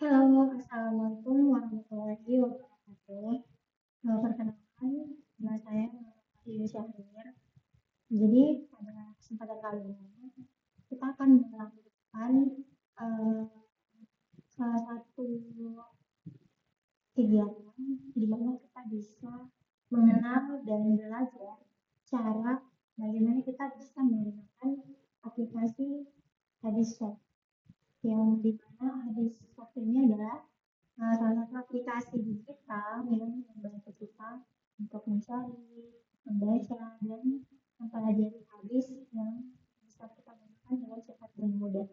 Halo, Assalamualaikum warahmatullahi wabarakatuh. Perkenalkan, nama saya Iyu Syahrir. Jadi, pada kesempatan kali ini, kita akan melakukan eh, salah satu kegiatan di mana kita bisa mengenal dan belajar cara bagaimana kita bisa menggunakan aplikasi Hadiswap, yang dimana Hadiswap ini adalah salah satu aplikasi digital yang membantu kita untuk mencari, membaca, dan mempelajari hadis yang bisa kita gunakan dengan cepat dan mudah.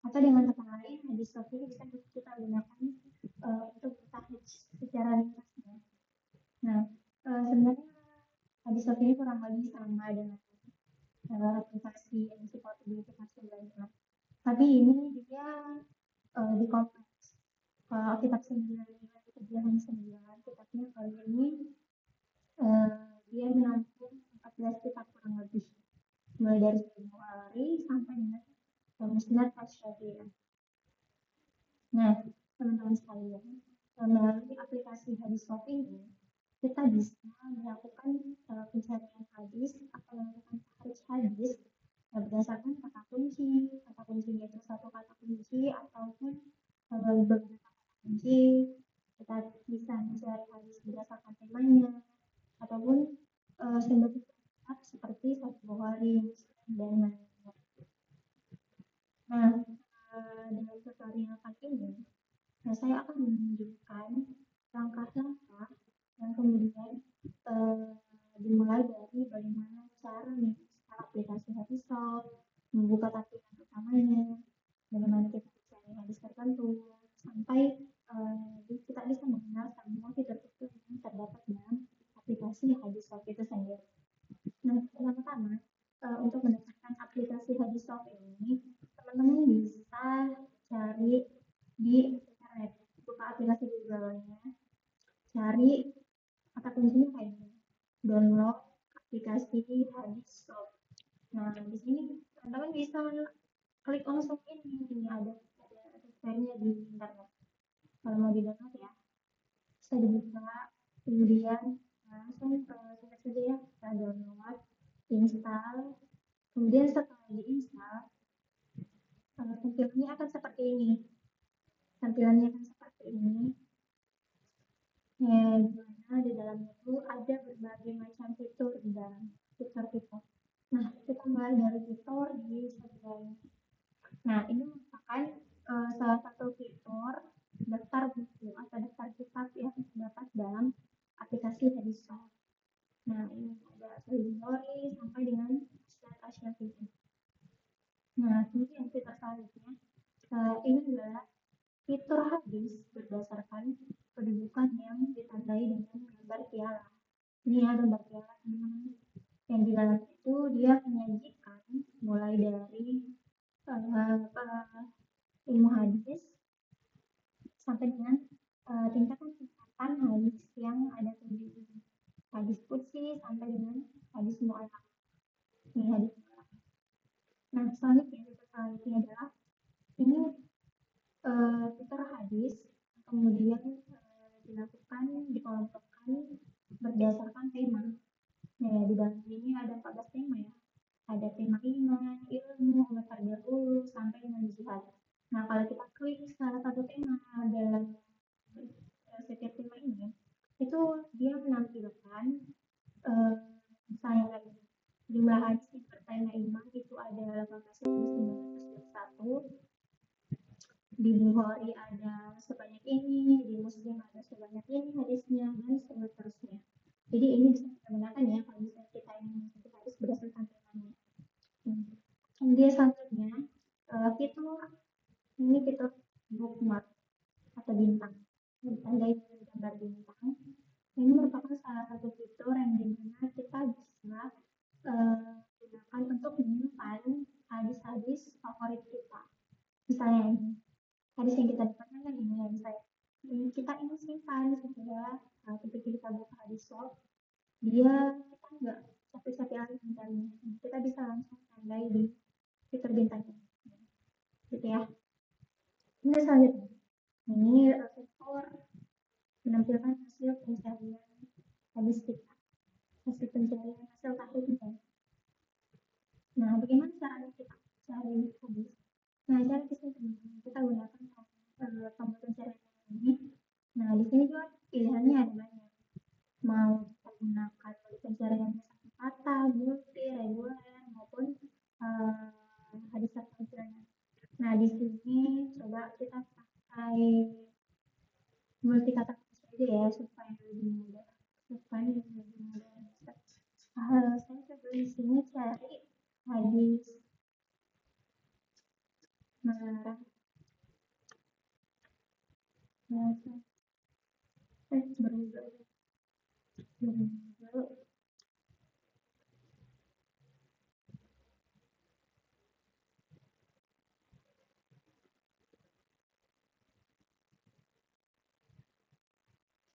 Atau dengan kata lain, hadis ini bisa kita gunakan untuk tahfidz secara ringkas. Nah, sebenarnya hadis ini kurang lebih sama dengan aplikasi ensiklopedia kita sebelumnya. Tapi ini dia di kompleks. Kalau kitab 9 kejadian 9 kitabnya kali ini dia menampung 14 kitab kurang lebih, mulai dari Bukhari sampai dengan Musnad Asy-Syafi'iyah. Nah, teman-teman sekalian, melalui aplikasi Hadiswap ini kita bisa melakukan pencarian hadis atau melakukan tahrij hadis berdasarkan kata kuncinya itu satu kata kunci ataupun beberapa kata kunci. Kita bisa mencari hadis berdasarkan temanya ataupun sebagai kitab seperti Sahih Bukhari, Muslim, dan lain-lain. Nah, dalam tutorial kali ini, saya akan menunjukkan langkah-langkah yang kemudian dimulai dari bagaimana cara menginstal aplikasi Hadiswap, membuka tampilan utamanya, bagaimana kita mencari hadis tertentu, sampai kita bisa mengenal semua fitur-fitur yang terdapat dalam aplikasi Hadiswap itu sendiri. Nah, pertama-tama untuk mendapatkan aplikasi Hadiswap ini, teman-teman bisa cari di internet, buka aplikasi Google-nya, cari kata kuncinya kayak gini, download aplikasi Hadiswap. Nah, di sini teman-teman bisa klik langsung ini ada filenya di internet. Kalau mau di download ya, bisa dibuka, kemudian langsung singkat saja ya, kita download, install, kemudian setelah diinstal, tampilannya akan seperti ini. Dimana di dalamnya itu ada berbagai macam fitur di dalam fitur-fitur. Nah, kita mulai dari fitur di sebelah ini. Nah, ini merupakan salah satu fitur daftar buku atau daftar kitab yang terdapat dalam aplikasi Hadiswap. Nah, ini ada Bukhari sampai dengan Musnad Asy-Syafi'iyah. Nah, kemudian fitur selanjutnya ini adalah fitur hadis berdasarkan kedudukan yang ditandai dengan gambar piala. Ini ada gambar piala teman-teman. Yang di dalam itu dia menyajikan mulai dari ilmu hadis sampai dengan tingkatan hadis yang ada di hadis qudsi sampai dengan hadis mu'allaq. Ini hadis mu'allaq. Nah, selanjutnya adalah ini fitur hadis kemudian dilakukan dikelompokkan berdasarkan tema. Nah, di dalam ini ada 14 tema ya. Ada tema iman, ilmu, tarbiyah sampai dengan jihad. Nah, kalau kita klik salah satu tema dalam setiap tema ini, itu dia menampilkan misalnya lagi jumlah hadis yang bertema iman itu ada 18.921, di Bukhari ada sebanyak ini, di Muslim ada sebanyak ini hadisnya, dan seterusnya. Jadi ini bisa kita gunakan ya kalau misalnya kita ingin mencari hadis berdasarkan temanya. Kemudian selanjutnya fitur ini fitur bookmark atau bintang, ditandai dengan gambar bintang. Ini merupakan salah satu fitur yang dimana kita bisa gunakan untuk menyimpan hadis-hadis favorit kita. Misalnya ini hadis yang kita dapatkan kan ini ya, misalnya kita ingin simpan supaya ketika kita buka Hadiswap dia kita nggak capek-capek lagi mencarinya, kita bisa langsung tandai di fitur bintang ini gitu ya. Ini selanjutnya Ini fitur menampilkan hasil pencarian hadis kita, hasil pencarian hasil tahunnya. Nah, bagaimana caranya kita cari hadis? Nah, cara di sini kita gunakan tombol pencarian ini. Nah, di sini juga pilihannya ada banyak. Mau kita gunakan pencarian satu kata, multi, reguler, maupun hadis tertentu. Nah, di sini coba kita pakai multi kata saja ya supaya lebih mudah. Saya coba di sini cari hadis melarang berwudu.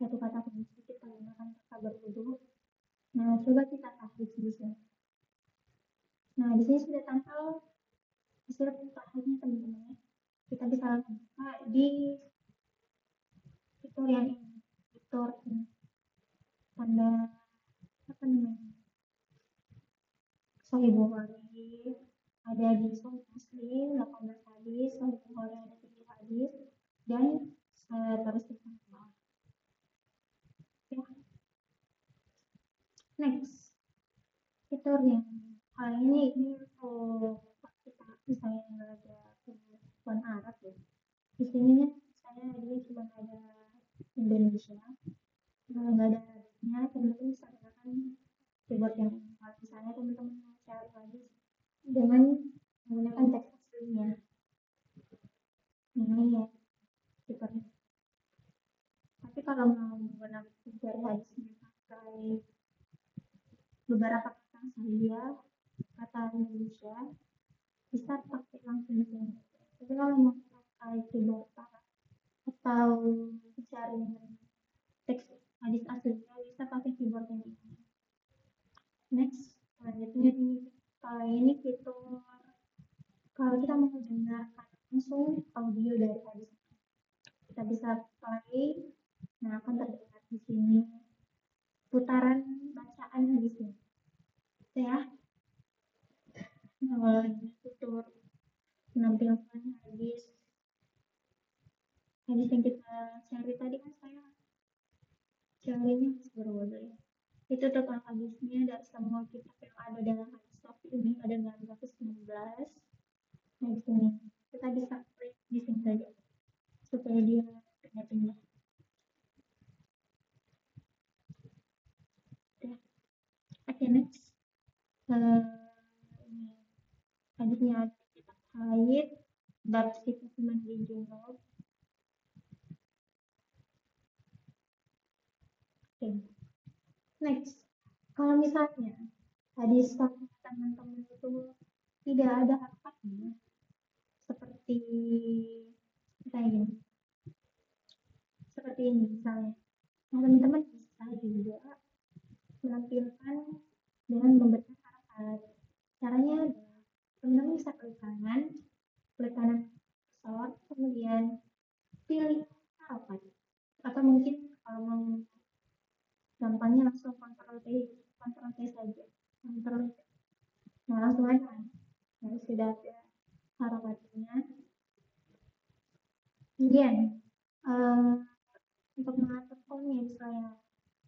Satu kata kunci kita gunakan kata berwudu. Nah, coba kita tahlil di sini. Nah, di sini sudah tampil hasil tahlilnya teman-teman. Kita bisa buka di fitur yang ini, fitur tanda apa namanya? Sahih Bukhari ada di Sahih Muslim 18 hadis, Sahih Bukhari ada 7 hadis, dan saya terus ya. Next, fitur yang kali ini untuk kita misalnya belajar bahasa Arab ya. Di sini saya dia cuma ada Indonesia, nggak ada Arabnya. Teman-teman bisa gunakan keyboard yang ini. Kalau misalnya teman-teman mau cari hadis dengan menggunakan teks aslinya, ini ya fiturnya. Tapi kalau mau menggunakan cari hadisnya pakai beberapa kata saja, kata Indonesia, bisa pakai langsung di sini. Tapi kalau mau pakai keyboard atau cari teks hadis aslinya, bisa pakai keyboard ini. Next, selanjutnya ini fitur kalau kita mau mendengarkan langsung audio dari hadis, kita bisa play. Nah, akan terdengar di sini putaran bacaan hadisnya. Ya. Nah, kalau ini fitur menampilkan hadis yang kita cari tadi kan saya carinya berwudu ya. Itu total hadisnya dari semua kitab yang ada dalam hadis Sofi ini ada 619. Nah, di sini kita bisa klik di sini saja supaya dia pindah-pindah. Oke, next. Ini hadisnya ada kitab haid, bab sifat mandi junub. Oke. Next, kalau misalnya hadis teman-teman itu tidak ada haknya seperti ini misalnya, teman-teman bisa juga menampilkan dengan memberikan harapan. Caranya adalah teman-teman bisa klik kanan kursor, kemudian pilih harapan, atau mungkin kalau mau gampangnya langsung Ctrl T saja, Ctrl. Nah, langsung aja. Nah, sudah ada harapannya. Kemudian untuk mengatur fontnya, misalnya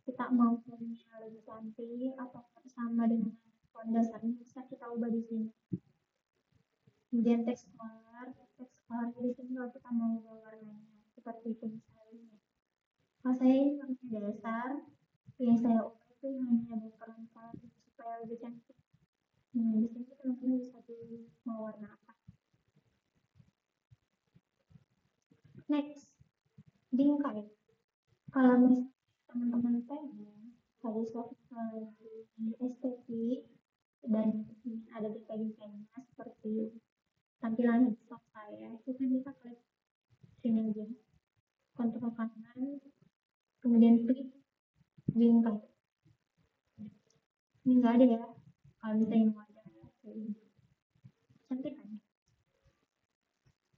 kita mau fontnya lebih cantik atau sama dengan font dasarnya, bisa kita ubah di sini. Kemudian text color di sini kalau kita mau ubah warnanya seperti itu misalnya. Kalau saya ini warnanya dasar, yang saya ubah itu hanya background color supaya lebih cantik. Nah, di sini teman-teman bisa pilih mau warna apa. Next, bingkai. Kalau misalnya teman-teman pengen hadis di estetik dan ada bingkai-bingkainya seperti tampilan di saya, kita bisa klik sini aja, kontrol kanan, kemudian klik bingkai. Ini nggak ada ya, kalau misalnya mau ada cantik kan.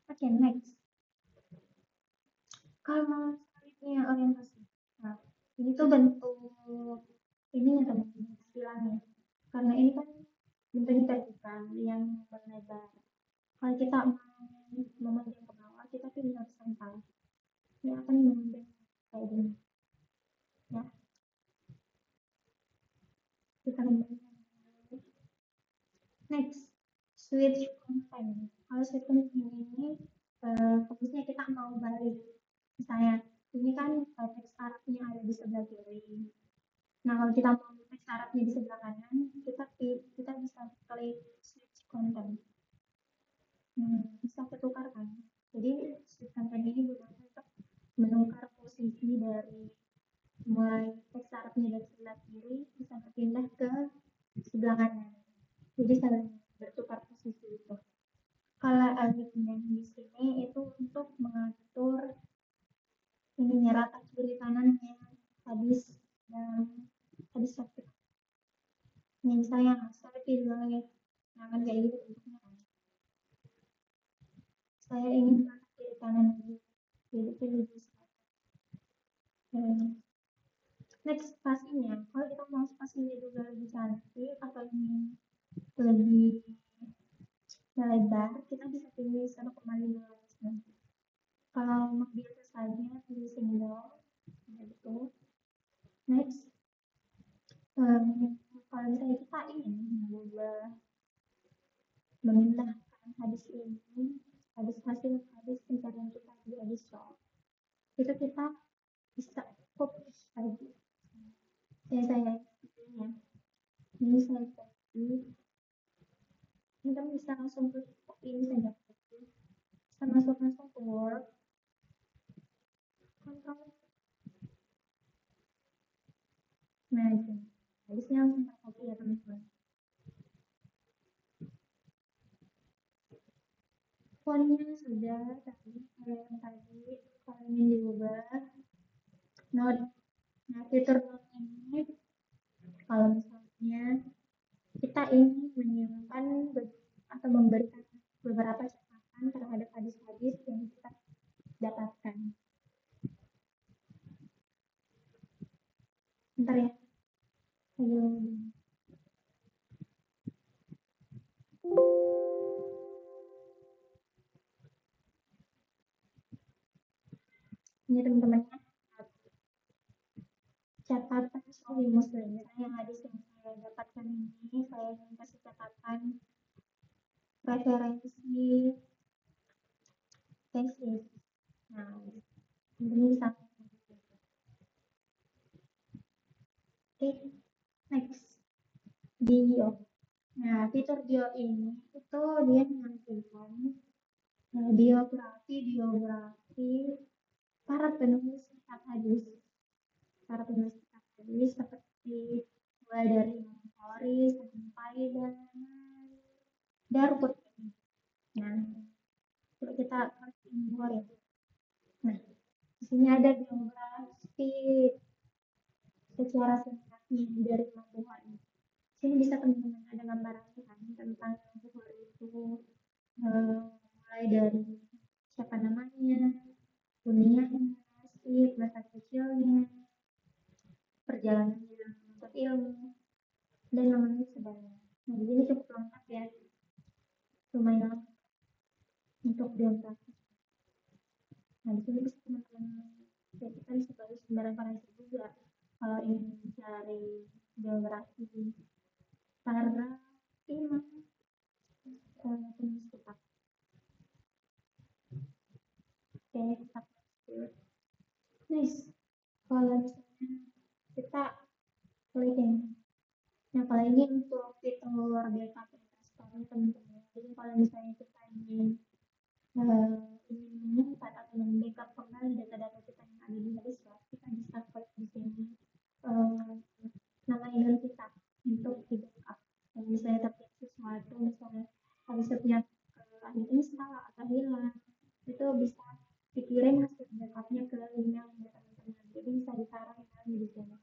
Oke, next. Kalau selanjutnya orientasi. Nah, ini tuh bentuk ini ya teman-teman istilahnya. Karena ini kan bentuknya terbuka yang berlebar. Kalau kita mau memandang ke bawah, kita tuh harus santai. Ini akan memandang kayak gini. Ya, kita kembali. Next, switch content. Kalau switch content ini fokusnya kita mau balik. Misalnya, ini kan teks Arabnya ada di sebelah kiri. Nah, kalau kita mau teks Arabnya di sebelah kanan, kita bisa klik switch content. Bisa ketukar kan. Jadi, switch content ini gunanya untuk menukar posisi dari mulai teks Arabnya dari sebelah kiri bisa berpindah ke sebelah kanan. Jadi saling bertukar posisi itu. Kalau alifnya di sini itu untuk mengatur ini rata kiri kanannya habis dan habis sakit. Ini misalnya saya pilih nah kan kayak gitu bentuknya kan. Saya ingin rata kiri kanan lagi, jadi pilih bisa. Next spasinya, kalau kita mau spasinya juga lebih cantik atau ingin lebih melebar, kita bisa pilih 1,5. Kalau biasa saja pilih single, gitu. Next, kalau misalnya kita ingin mengubah memindahkan hadis ini, hasil hadis pencarian kita di hadis shop, itu kita bisa fokus lagi. Saya pilihnya, ini saya copy, kita bisa langsung ke ini saja copy, bisa masuk langsung ke Word, kontrol, nah itu, hadisnya langsung tercopy ya teman-teman. Fontnya sudah tadi kayak yang tadi, fontnya diubah. Nah, fitur note ini kalau misalnya kita ingin menyimpan atau memberikan beberapa catatan terhadap hadis-hadis yang kita dapatkan. Bentar ya. Ayo. Ini teman-temannya catatan Sahih Muslim. Misalnya yang hadis yang saya dapatkan ini, saya ingin kasih catatan referensi tesis. Nah, ini bisa. Oke, next. Bio. Nah, fitur bio ini itu dia menampilkan biografi para penulis kitab hadis. Para penulis kitab hadis seperti mulai dari Imam Bukhari sampai dengan Darqutni. Nah, kalau kita kasih Bukhari. Nah, di sini ada biografi secara singkatnya dari Imam Bukhari. Sini bisa teman-teman ada gambarannya kan tentang Imam Bukhari itu mulai dari siapa namanya, kunianya, nasib, masa kecilnya, perjalanannya untuk ilmu, dan namanya sebanyak. Nah, jadi ini cukup lengkap ya, lumayan untuk biografi. Nah, di sini bisa teman-teman ya, kita bisa bagi sembarang referensi juga kalau ingin mencari biografi para imam penulis kitab. Oke, kita nice. Kalau misalnya kita klik ini, nah kalau ini untuk fitur backup investor teman-teman. Jadi kalau misalnya kita ingin menyimpan atau membackup kembali data-data kita yang ada di hadisweb, kita bisa klik di sini nama email kita untuk di backup. Kalau misalnya terjadi sesuatu, misalnya hadiswebnya uninstall atau hilang, itu bisa dikirim hasil backupnya ke email teman-teman. Jadi bisa ditaruh emailnya di sini.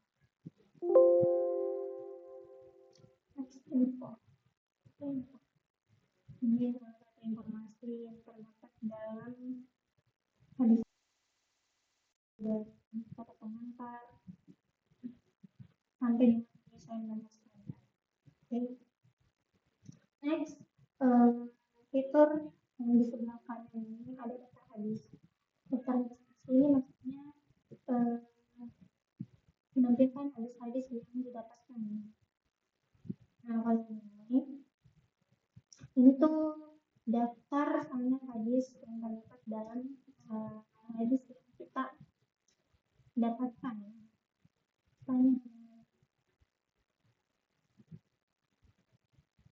Next info. Ini salah satu informasi yang terdapat dalam hadis. kita sampai dengan penyelesaian banyak standar. Oke. Next, fitur yang di sebelah kanan ini ada daftar hadis. Daftar hadis ini maksudnya menampilkan hadis-hadis yang didapatkan. Nah, kalau ini tuh daftar sama hadis yang terdapat dalam hadis yang kita dapatkan.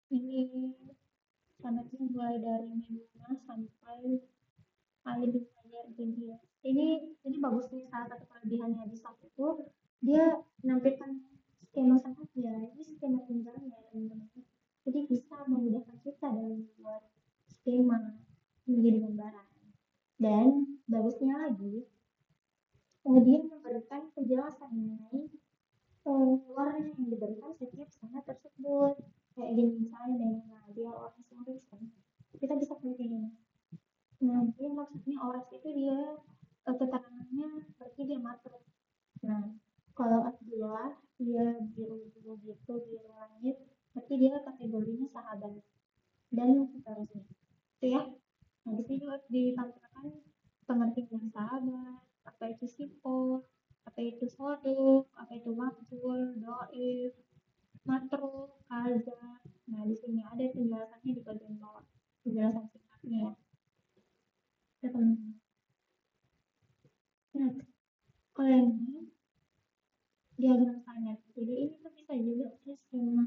Ini sanadnya mulai dari Maimunah sampai Ali bin Hajar bin Iyad. Ini bagusnya salah satu kelebihan hadis itu dia menampilkan skema sanadnya. Ini skema tunggalnya teman-teman. Jadi bisa memudahkan kita dalam membuat skema menjadi gambaran. Dan bagusnya lagi, dia memberikan penjelasan mengenai warna yang diberikan setiap sanad tersebut. Kayak gini misalnya, nah dia orang Suris kan, kita bisa pilih ini. Nah, dia maksudnya orang itu dia keterangannya berarti dia matruk. Nah, kalau Abdullah dia biru gitu, biru langit, berarti dia kategorinya sahabat dan seterusnya. Itu ya. Nah, di sini ditampilkan pengertian sahabat, apa itu sifat, apa itu sodok, apa itu makbul, doif, matruk, kaza. Nah, di sini ada penjelasannya di bagian bawah, penjelasan singkatnya. Nah, kalau ini diagram sanad. Jadi ini tuh bisa juga skema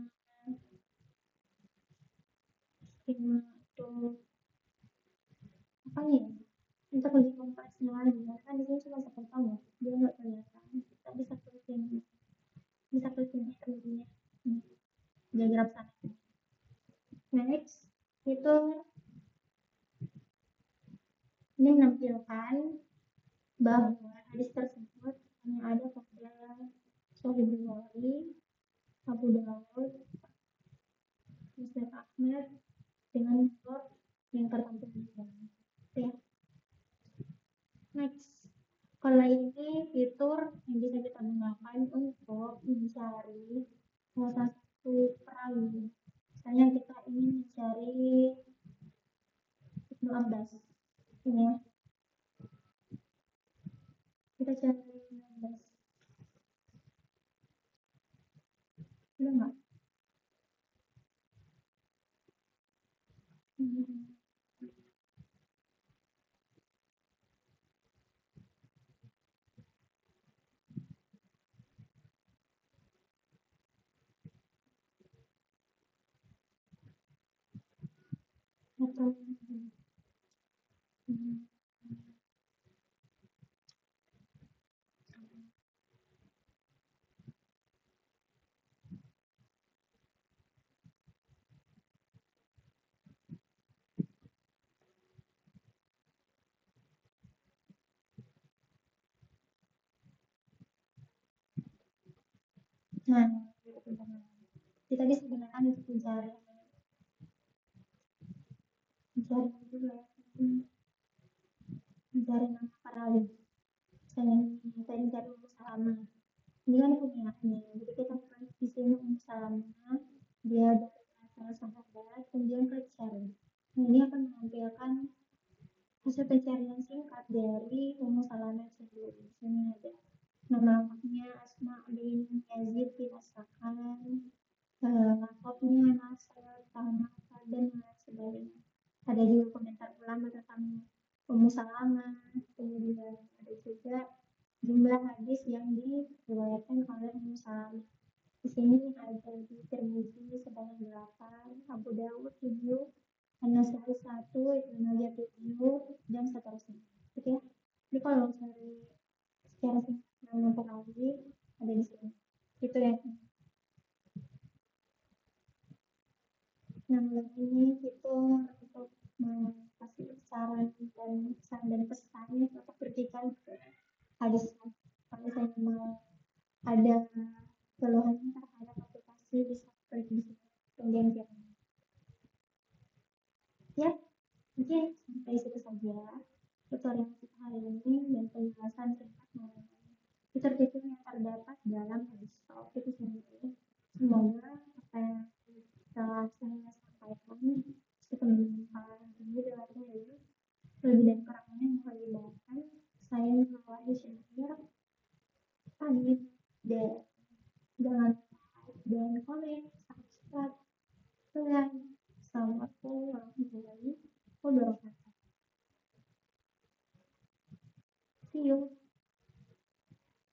tuh apa nih? Untuk lebih kompleksnya lagi, kan di sini cuma satu ya, dia nggak kelihatan. Kita bisa klik ini, kemudian diagram sanad. Next itu ini menampilkan bahwa hadis tersebut hanya ada pada Sahih Bukhari, Abu Dawud, Musnad Ahmad dengan nomor yang tertentu di dalam. Ya. Next, kalau ini fitur yang bisa kita gunakan untuk mencari salah satu perawi. Misalnya kita ingin mencari Ibnu Abbas, ini ya. Kita cari Ibnu Abbas. Ada nggak? Atau nah, kita bisa gunakan untuk mencari juga mencari nama perawi. Saya mencari Ummu Salamah. Ini kan kunyahannya, jadi kita klik di sini Ummu Salamah, dia dari asal sahabat, kemudian klik cari. Nah, ini akan menampilkan hasil pencarian singkat dari Ummu Salamah sendiri. Di sini ada nama lengkapnya Asma bin Yazid bin As-Sakan, laptopnya, Nasr, tahun dan lain sebagainya. Ada juga komentar ulama tentang Ummu Salamah, kemudian ada juga jumlah hadis yang diriwayatkan oleh Ummu Salamah. Di sini ada di Tirmidzi sebanyak 8, Abu Dawud 7, An-Nasai 1, Ibnu Majah 7, dan seterusnya. Gitu ya. Jadi kalau cari secara singkat nama perawi ada di sini. Itu ya. Nah, ini fitur untuk kasih saran dan pesan untuk berikan ke hadis. Kalau saya mau ada keluhan terhadap aplikasi bisa klik di sini kemudian kirim. Ya, mungkin sampai situ saja tutorial kita hari bisa saya sampaikan sebelum para ini dengarnya dulu. Lebih dan kurangnya mohon dimaafkan. Saya membawa Syahir pamit dan jangan lupa dan komen, subscribe, like. Assalamualaikum warahmatullahi